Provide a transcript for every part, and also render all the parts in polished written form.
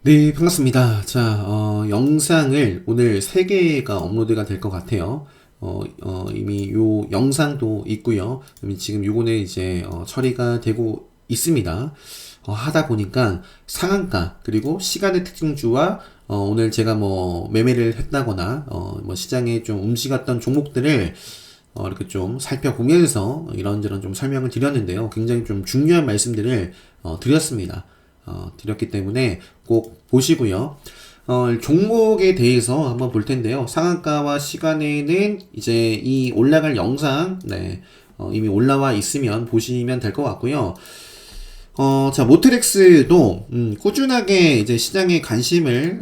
네, 반갑습니다. 자, 영상을 오늘 3개가 업로드가 될 것 같아요. 이미 요 영상도 있고요. 지금 요거는 이제 처리가 되고 있습니다. 하다 보니까 상한가, 그리고 시간의 특징주와 오늘 제가 뭐 매매를 했다거나, 뭐 시장에 좀 움직였던 종목들을 이렇게 좀 살펴보면서 이런저런 좀 설명을 드렸는데요. 굉장히 좀 중요한 말씀들을 드렸습니다. 드렸기 때문에 꼭 보시고요. 종목에 대해서 한번 볼 텐데요. 상한가와 시간에는 이제 이 올라갈 영상, 네, 이미 올라와 있으면 보시면 될 것 같고요. 자, 모트렉스도, 꾸준하게 이제 시장의 관심을,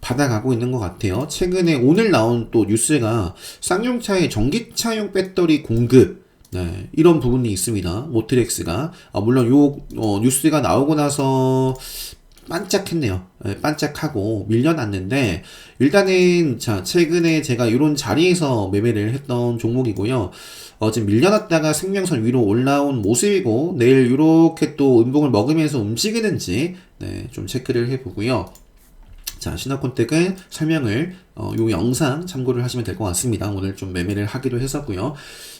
받아가고 있는 것 같아요. 최근에 오늘 나온 또 뉴스가 쌍용차의 전기차용 배터리 공급, 네, 이런 부분이 있습니다. 모트렉스가. 물론 뉴스가 나오고 나서 반짝했네요. 네, 반짝하고 밀려났는데, 일단은, 자, 최근에 제가 이런 자리에서 매매를 했던 종목이고요. 지금 밀려났다가 생명선 위로 올라온 모습이고, 내일 이렇게 또 음봉을 먹으면서 움직이는지, 네, 좀 체크를 해보고요. 자, 신화콘텍은 설명을 요 영상 참고를 하시면 될 것 같습니다. 오늘 좀 매매를 하기로 했었고요.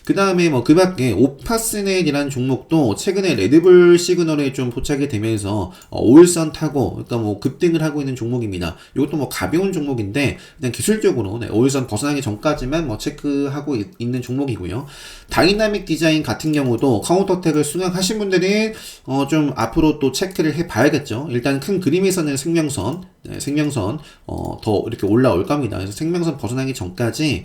그 다음에 뭐 그 밖에 오파스넷이라는 종목도 최근에 레드불 시그널에 좀 포착이 되면서 5일선 타고 그러니까 뭐 급등을 하고 있는 종목입니다. 이것도 뭐 가벼운 종목인데 그냥 기술적으로 5일선 벗어나기 전까지만 뭐 체크하고 있는 종목이고요. 다이나믹 디자인 같은 경우도 카운터텍을 수강하신 분들은 좀 앞으로 또 체크를 해봐야겠죠. 일단 큰 그림에서는 생명선, 네, 생명선 더 이렇게 올라올 겁니다. 그래서 생명선 벗어나기 전까지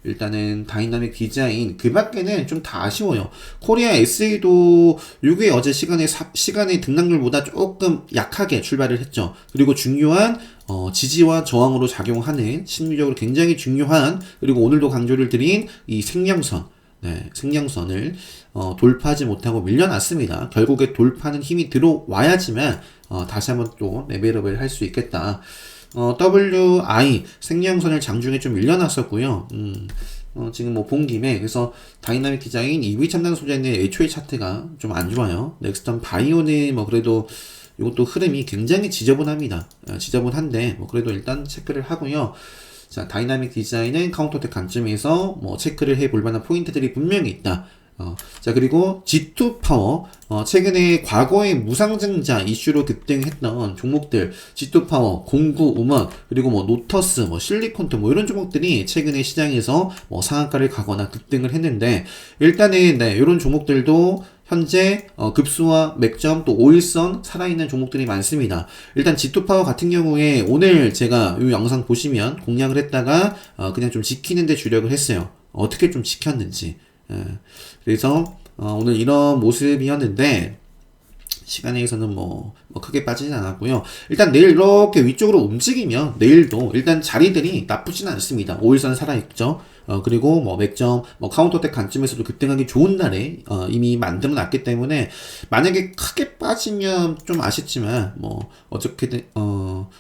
일단은 다이나믹 디자인 그 밖에는 좀 다 아쉬워요. 코리아 SA도 6일 어제 시간의 등락률보다 조금 약하게 출발을 했죠. 그리고 중요한 지지와 저항으로 작용하는 심리적으로 굉장히 중요한 그리고 오늘도 강조를 드린 이 생명선, 네, 생명선을 돌파하지 못하고 밀려났습니다. 결국에 돌파하는 힘이 들어와야지만 다시 한번 또 레벨업을 할 수 있겠다. WI 생명선을 장중에 좀 밀려났었고요. 지금 뭐 본 김에 그래서 다이나믹 디자인 2위 첨단 소재는 애초에 차트가 좀 안 좋아요. 넥스턴 바이오는 뭐 그래도 이것도 흐름이 굉장히 지저분합니다. 지저분한데 뭐 그래도 일단 체크를 하고요. 자, 다이나믹 디자인은 카운터텍 관점에서 뭐 체크를 해볼 만한 포인트들이 분명히 있다. 자, 그리고 G2 파워, 최근에 과거의 무상증자 이슈로 급등했던 종목들, G2 파워, 공구, 우먼, 그리고 뭐 노터스, 뭐 실리콘트, 뭐 이런 종목들이 최근에 시장에서 뭐 상한가를 가거나 급등을 했는데, 일단은, 네, 이런 종목들도 현재 급수와 맥점 또 5일선 살아있는 종목들이 많습니다. 일단 G2 파워 같은 경우에 오늘 제가 이 영상 보시면 공략을 했다가 그냥 좀 지키는데 주력을 했어요. 어떻게 좀 지켰는지. 예. 그래서 오늘 이런 모습이었는데 시간에서는 뭐 크게 빠지진 않았고요. 일단 내일 이렇게 위쪽으로 움직이면 내일도 일단 자리들이 나쁘진 않습니다. 5일선 살아있죠. 그리고 뭐 맥점, 뭐 카운터텍 관점에서도 급등하기 좋은 날에 이미 만들어 놨기 때문에 만약에 크게 빠지면 좀 아쉽지만 뭐 어떻게든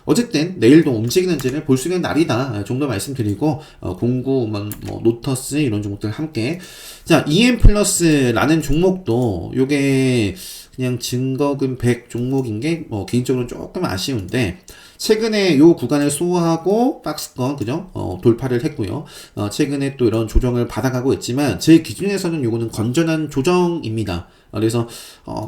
어쨌든 내일도 움직이는지를 볼 수 있는 날이다 정도 말씀드리고 공구, 뭐 노터스 이런 종목들 함께 자 EM 플러스라는 종목도 요게 그냥 증거금 100 종목인 게 뭐 개인적으로 조금 아쉬운데 최근에 요 구간을 소화하고 박스권 그죠? 돌파를 했고요. 최근에 또 이런 조정을 받아가고 있지만 제 기준에서는 요거는 건전한 조정입니다. 그래서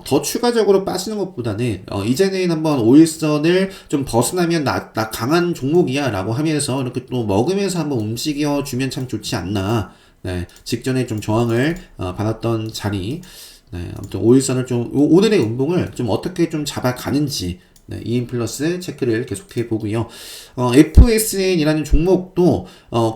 더 추가적으로 빠지는 것보다는 이제는 한번 5일선을 좀 벗어나면 나 강한 종목이야 라고 하면서 이렇게 또 먹으면서 한번 움직여 주면 참 좋지 않나. 네, 직전에 좀 저항을 받았던 자리 네, 아무튼 5일선을 좀 오늘의 운봉을 좀 어떻게 좀 잡아가는지 네, EM 플러스 체크를 계속해 보고요. FSN이라는 종목도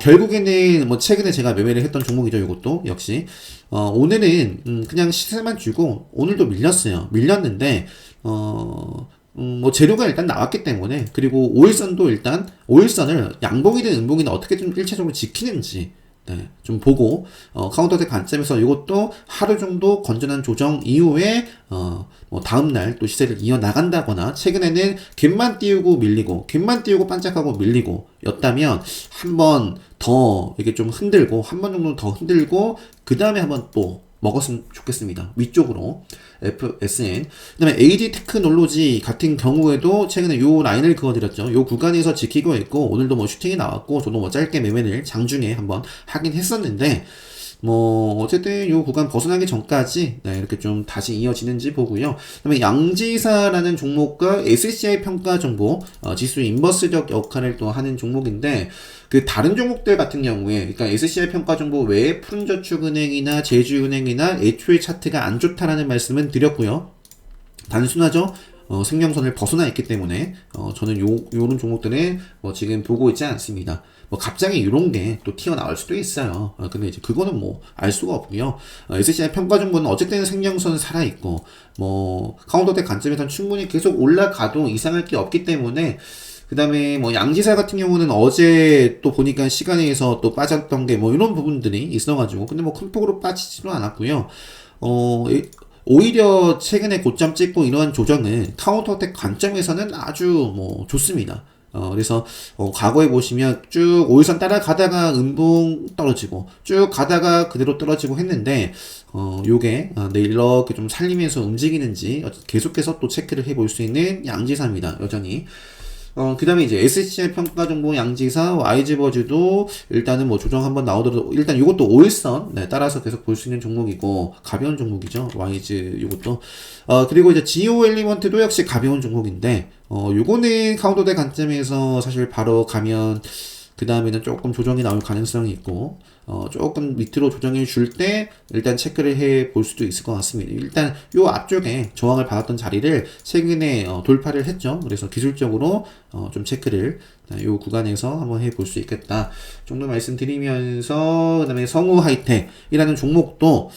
결국에는 뭐 최근에 제가 매매를 했던 종목이죠. 이것도 역시 오늘은 그냥 시세만 주고 오늘도 밀렸어요. 밀렸는데 뭐 재료가 일단 나왔기 때문에 그리고 5일선도 일단 5일선을 양봉이든 음봉이든 어떻게 좀 일차적으로 지키는지 네, 좀 보고 카운터텍 관점에서 이것도 하루 정도 건전한 조정 이후에 뭐 다음날 또 시세를 이어나간다거나 최근에는 갭만 띄우고 밀리고 갭만 띄우고 반짝하고 밀리고 였다면 한 번 더 이게 좀 흔들고 한 번 정도 더 흔들고 그 다음에 한번 또 먹었으면 좋겠습니다. 위쪽으로 FSN. 그다음에 AD 테크놀로지 같은 경우에도 최근에 요 라인을 그어드렸죠. 요 구간에서 지키고 있고 오늘도 뭐 슈팅이 나왔고 저도 뭐 짧게 매매를 장중에 한번 하긴 했었는데 뭐 어쨌든 요 구간 벗어나기 전까지 네, 이렇게 좀 다시 이어지는지 보고요. 그다음에 양지사라는 종목과 SCI 평가 정보 지수 인버스적 역할을 또 하는 종목인데 그 다른 종목들 같은 경우에 그러니까 SCI 평가 정보 외에 푸른저축은행이나 제주은행이나 애초에 차트가 안 좋다라는 말씀은 드렸고요. 단순하죠. 생명선을 벗어나 있기 때문에 저는 요런 종목들은 뭐 지금 보고 있지 않습니다. 뭐 갑자기 이런 게 또 튀어나올 수도 있어요. 근데 이제 그거는 뭐 알 수가 없고요. SCI 평가 정보는 어쨌든 생명선은 살아 있고 뭐 카운터대 관점에서는 충분히 계속 올라가도 이상할 게 없기 때문에 그 다음에 뭐 양지사 같은 경우는 어제 또 보니까 시간에서 또 빠졌던 게 뭐 이런 부분들이 있어가지고 근데 뭐 큰 폭으로 빠지지도 않았고요. 오히려 최근에 고점 찍고 이러한 조정은 카운터택 관점에서는 아주 뭐 좋습니다. 그래서 과거에 보시면 쭉 5일선 따라가다가 음봉 떨어지고 쭉 가다가 그대로 떨어지고 했는데 요게 내일 이렇게 좀 살리면서 움직이는지 계속해서 또 체크를 해볼 수 있는 양지사입니다. 여전히. 그 다음에 이제 SCI 평가 정보 양지사, 와이즈버즈도 일단은 뭐 조정 한번 나오더라도 일단 이것도 5일선 네, 따라서 계속 볼 수 있는 종목이고 가벼운 종목이죠. 와이즈 이것도. 그리고 이제 지오 엘리먼트도 역시 가벼운 종목인데 요거는 카운터대 관점에서 사실 바로 가면 그 다음에는 조금 조정이 나올 가능성이 있고 조금 밑으로 조정해 줄 때 일단 체크를 해 볼 수도 있을 것 같습니다. 일단 요 앞쪽에 저항을 받았던 자리를 최근에 돌파를 했죠. 그래서 기술적으로 좀 체크를 요 구간에서 한번 해 볼 수 있겠다 정도 말씀드리면서 그 다음에 성우 하이텍이라는 종목도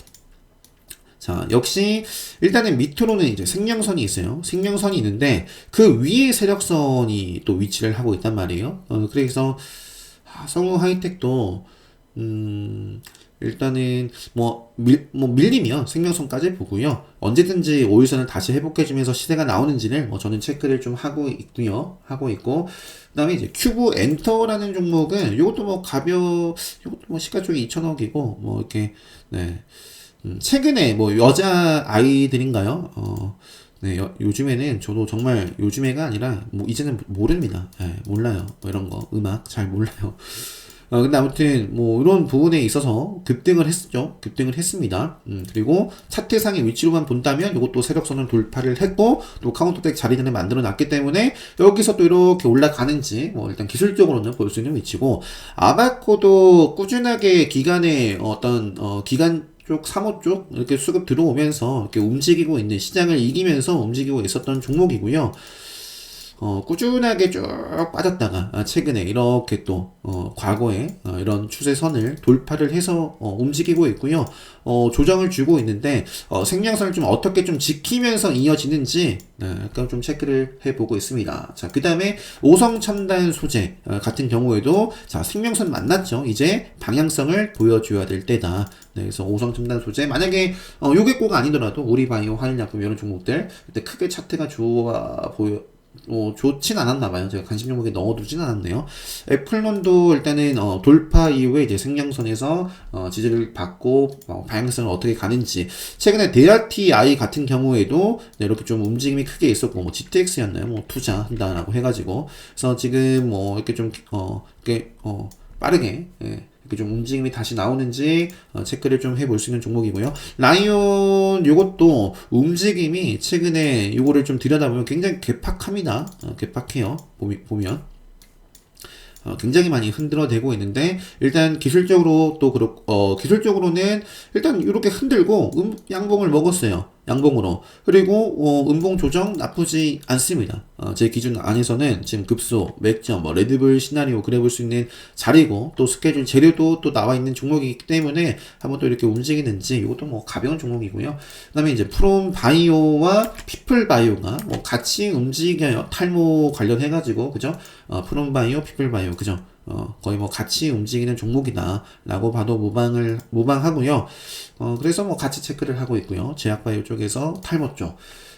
자, 역시 일단은 밑으로는 이제 생명선이 있어요. 생명선이 있는데 그 위에 세력선이 또 위치를 하고 있단 말이에요. 그래서 성우 하이텍도 일단은 밀리면 생명선까지 보고요. 언제든지 5일선을 다시 회복해주면서 시세가 나오는지를 저는 체크를 좀 하고 있고요. 하고 있고 그다음에 이제 큐브 엔터라는 종목은 이것도 이것도 뭐 시가총액 2천억이고 뭐 이렇게 네. 최근에 뭐 여자 아이들인가요? 네, 요즘에는 저도 정말 요즘에가 아니라 뭐 이제는 모릅니다. 네, 몰라요. 뭐 이런 거 음악 잘 몰라요. 근데 아무튼 뭐 이런 부분에 있어서 급등을 했었죠. 급등을 했습니다. 그리고 차트상의 위치로만 본다면 이것도 세력선을 돌파를 했고 또 카운터백 자리를 만들어 놨기 때문에 여기서 또 이렇게 올라가는지 뭐 일단 기술적으로는 볼 수 있는 위치고 아바코도 꾸준하게 기간에 기간 쪽, 3호 쪽, 이렇게 수급 들어오면서, 이렇게 움직이고 있는, 시장을 이기면서 움직이고 있었던 종목이고요. 꾸준하게 쭉 빠졌다가, 최근에 이렇게 또, 과거에, 이런 추세선을 돌파를 해서, 움직이고 있고요. 조정을 주고 있는데, 생명선을 좀 어떻게 좀 지키면서 이어지는지, 약간 좀 체크를 해보고 있습니다. 자, 그 다음에, 오성첨단 소재, 같은 경우에도, 자, 생명선 만났죠. 이제 방향성을 보여줘야 될 때다. 네, 그래서 오성첨단 소재 만약에 요게 꼭 아니더라도 우리바이오, 화일약품 이런 종목들 그때 크게 차트가 좋진 않았나봐요. 제가 관심 종목에 넣어두진 않았네요. 애플론도 일단은 돌파 이후에 이제 생명선에서 지지를 받고 방향성을 어떻게 가는지 최근에 데아티아이 같은 경우에도 네, 이렇게 좀 움직임이 크게 있었고 뭐 GTX였나요? 뭐 투자한다라고 해가지고 그래서 지금 뭐 이렇게 좀 빠르게 예. 이렇게 좀 움직임이 다시 나오는지 체크를 좀 해볼 수 있는 종목이고요. 라이온 요것도 움직임이 최근에 요거를 좀 들여다보면 굉장히 괴팍합니다. 괴팍해요. 보면 굉장히 많이 흔들어대고 있는데 일단 기술적으로 또 기술적으로는 일단 이렇게 흔들고 양봉을 먹었어요. 양봉으로. 그리고 음봉 조정 나쁘지 않습니다. 제 기준 안에서는 지금 급소, 맥점, 뭐 레드불 시나리오 그래볼 수 있는 자리고 또 스케줄 재료도 또 나와 있는 종목이기 때문에 한번 또 이렇게 움직이는지 이것도 뭐 가벼운 종목이고요. 그다음에 이제 프롬 바이오와 피플 바이오가 뭐 같이 움직여요. 탈모 관련해 가지고 그죠? 프롬 바이오, 피플 바이오 그죠? 거의 뭐 같이 움직이는 종목이다 라고 봐도 무방하고요. 그래서 뭐 같이 체크를 하고 있고요. 제약바이오 쪽에서 탈모 쪽.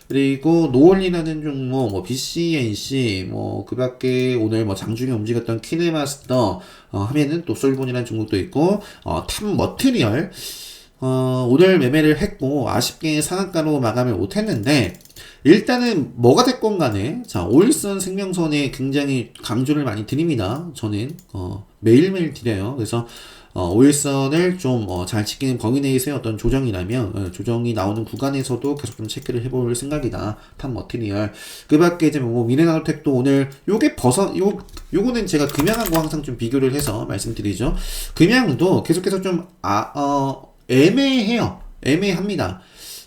그리고 노올이라는 종목, 뭐 BCNC, 뭐 그 밖에 오늘 뭐 장중에 움직였던 키네마스터 하면은 또 솔본이라는 종목도 있고 탑 머티리얼 오늘 매매를 했고 아쉽게 상한가로 마감을 못했는데 일단은 뭐가 됐건 간에 자 오일선 생명선에 굉장히 강조를 많이 드립니다. 저는 매일매일 드려요. 그래서 오일선을 좀 잘 지키는 범위 내에서의 어떤 조정이라면 조정이 나오는 구간에서도 계속 좀 체크를 해볼 생각이다. 탑 머티리얼 그 밖에 이제 뭐 미네나노텍도 오늘 요게 요거는 제가 금양하고 항상 좀 비교를 해서 말씀드리죠. 금양도 계속해서 좀 애매해요. 애매합니다.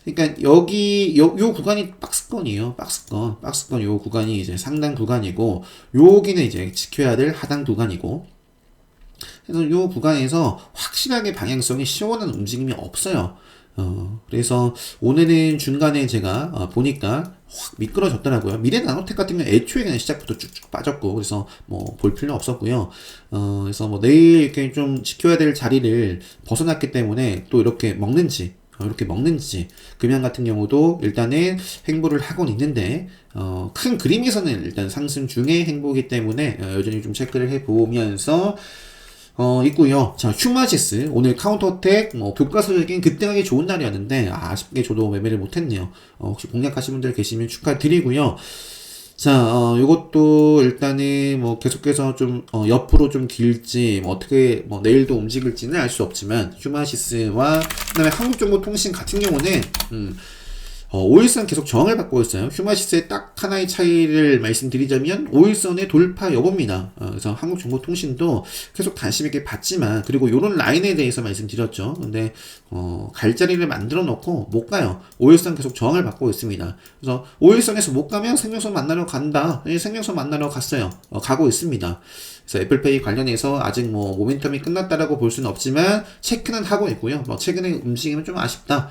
그러니까 여기 요 구간이 박스권이에요. 박스권 요 구간이 이제 상단 구간이고 여기는 이제 지켜야 될 하단 구간이고 그래서 요 구간에서 확실하게 방향성이 시원한 움직임이 없어요. 그래서 오늘은 중간에 제가 보니까 확 미끄러졌더라고요. 미래나노텍 같은 경우는 애초에 그냥 시작부터 쭉쭉 빠졌고 그래서 뭐 볼 필요 없었고요. 그래서 뭐 내일 이렇게 좀 지켜야 될 자리를 벗어났기 때문에 또 이렇게 먹는지 금양 같은 경우도 일단은 행보를 하곤 있는데 큰 그림에서는 일단 상승 중의 행보이기 때문에 여전히 좀 체크를 해보면서 있고요. 자, 휴마시스 오늘 카운터어택 교과서적인 급등하기 좋은 날이었는데 아쉽게 저도 매매를 못했네요. 혹시 공략하신 분들 계시면 축하드리고요. 자, 요것도 일단은 뭐 계속해서 좀 옆으로 좀 길지 뭐 어떻게 뭐 내일도 움직일지는 알 수 없지만 휴마시스와 그다음에 한국정보통신 같은 경우는 5일선 계속 저항을 받고 있어요. 휴마시스의 딱 하나의 차이를 말씀드리자면 5일선의 돌파 여부입니다. 그래서 한국정보통신도 계속 관심 있게 봤지만 그리고 요런 라인에 대해서 말씀드렸죠. 근데 갈 자리를 만들어 놓고 못 가요. 5일선 계속 저항을 받고 있습니다. 그래서 5일선에서 못 가면 생명선 만나러 간다. 생명선 만나러 갔어요. 가고 있습니다. 그래서 애플페이 관련해서 아직 뭐 모멘텀이 끝났다라고 볼 수는 없지만 체크는 하고 있고요. 뭐 최근에 움직임은 좀 아쉽다.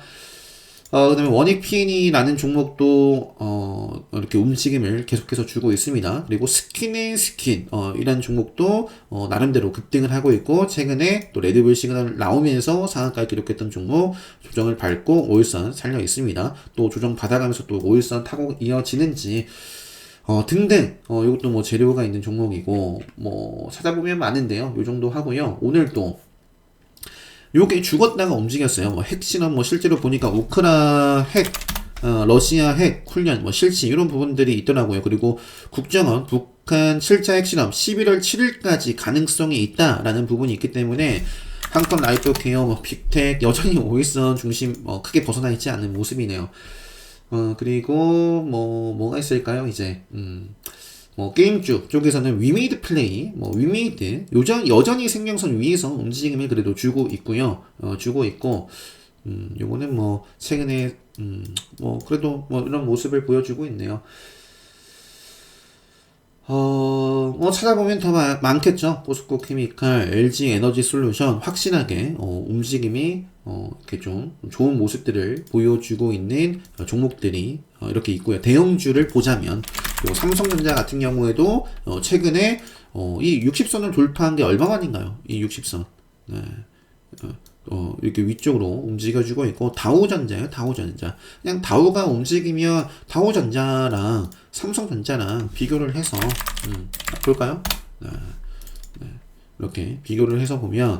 그 다음에 원익 PN이라는 종목도, 이렇게 움직임을 계속해서 주고 있습니다. 그리고 이라는 종목도, 나름대로 급등을 하고 있고, 최근에 또 레드불 시그널 나오면서 상한가 기록했던 종목 조정을 밟고 5일선 살려 있습니다. 또 조정 받아가면서 또 5일선 타고 이어지는지, 등등, 이것도 뭐 재료가 있는 종목이고, 뭐, 찾아보면 많은데요. 요 정도 하고요. 오늘도, 요게 죽었다가 움직였어요. 뭐 핵실험 뭐 실제로 보니까 우크라 핵, 러시아 핵 훈련 뭐 실시 이런 부분들이 있더라고요. 그리고 국정원 북한 7차 핵실험 11월 7일까지 가능성이 있다라는 부분이 있기 때문에 한건 라이프 케어 뭐 빅텍 여전히 오일선 중심 크게 벗어나 있지 않는 모습이네요. 그리고 뭐가 있을까요? 이제 뭐 게임주 쪽에서는 위메이드 플레이, 위메이드 여전히 생명선 위에서 움직임을 그래도 주고 있고요. 주고 있고 요거는 뭐 최근에 뭐 그래도 뭐 이런 모습을 보여주고 있네요. 뭐 찾아보면 더 많겠죠. 포스코 케미칼, LG 에너지 솔루션 확실하게 움직임이 이렇게 좀 좋은 모습들을 보여주고 있는 종목들이 이렇게 있고요. 대형주를 보자면 요 삼성전자 같은 경우에도 최근에 이 60선을 돌파한 게 얼마 만인가요? 이 60선. 네. 이렇게 위쪽으로 움직여주고 있고 다우전자요. 다우전자. 그냥 다우가 움직이면 다우전자랑 삼성전자랑 비교를 해서 볼까요? 네. 네. 이렇게 비교를 해서 보면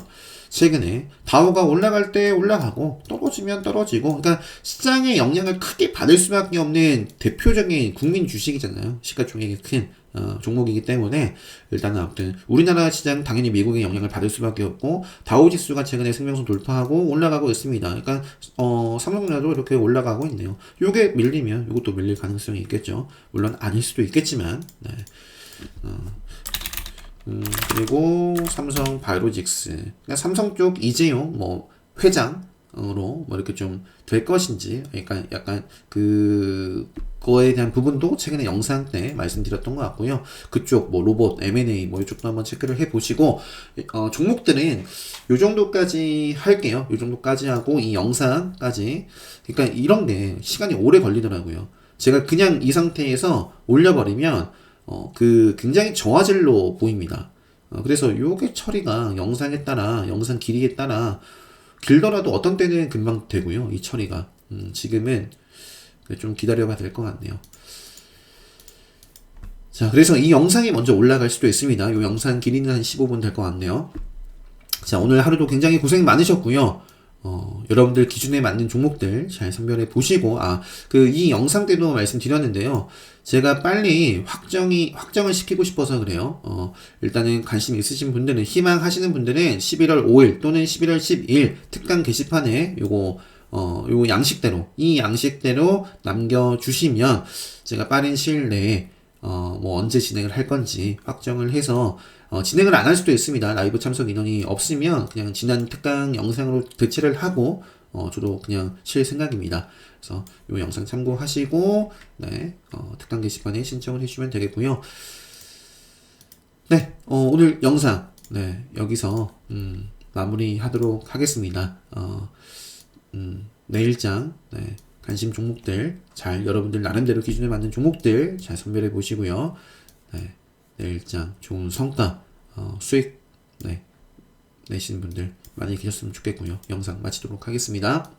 최근에 다우가 올라갈 때 올라가고 떨어지면 떨어지고 그러니까 시장의 영향을 크게 받을 수밖에 없는 대표적인 국민 주식이잖아요. 시가총액이 큰 종목이기 때문에 일단은 아무튼 우리나라 시장 당연히 미국의 영향을 받을 수밖에 없고 다우지수가 최근에 생명선 돌파하고 올라가고 있습니다. 그러니까 삼성전자도 이렇게 올라가고 있네요. 요게 밀리면 이것도 밀릴 가능성이 있겠죠. 물론 아닐 수도 있겠지만 네. 그리고 삼성 바이오로직스 그러니까 삼성 쪽 이재용 뭐 회장으로 뭐 이렇게 좀 될 것인지 약간 그거에 대한 부분도 최근에 영상 때 말씀드렸던 것 같고요. 그쪽 뭐 로봇 M&A 뭐 이쪽도 한번 체크를 해 보시고 종목들은 요 정도까지 할게요. 요 정도까지 하고 이 영상까지 그러니까 이런 게 시간이 오래 걸리더라고요. 제가 그냥 이 상태에서 올려버리면 굉장히 저화질로 보입니다. 그래서 요게 처리가 영상에 따라, 영상 길이에 따라 길더라도 어떤 때는 금방 되고요. 이 처리가. 지금은 좀 기다려봐야 될 것 같네요. 자, 그래서 이 영상이 먼저 올라갈 수도 있습니다. 요 영상 길이는 한 15분 될 것 같네요. 자, 오늘 하루도 굉장히 고생 많으셨고요. 여러분들 기준에 맞는 종목들 잘 선별해 보시고, 이 영상 때도 말씀드렸는데요. 제가 빨리 확정을 시키고 싶어서 그래요. 일단은 관심 있으신 분들은, 희망하시는 분들은 11월 5일 또는 11월 12일 특강 게시판에 요 이 양식대로 남겨주시면 제가 빠른 시일 내에 언제 진행을 할 건지 확정을 해서, 진행을 안 할 수도 있습니다. 라이브 참석 인원이 없으면 그냥 지난 특강 영상으로 대체를 하고, 저도 그냥 쉴 생각입니다. 그래서 이 영상 참고하시고, 네, 특강 게시판에 신청을 해주시면 되겠고요. 네, 오늘 영상, 네, 여기서, 마무리하도록 하겠습니다. 내일장, 네, 관심 종목들 여러분들 나름대로 기준에 맞는 종목들 잘 선별해 보시고요. 네, 내일장 좋은 성과, 수익, 네, 내시는 분들 많이 계셨으면 좋겠고요. 영상 마치도록 하겠습니다.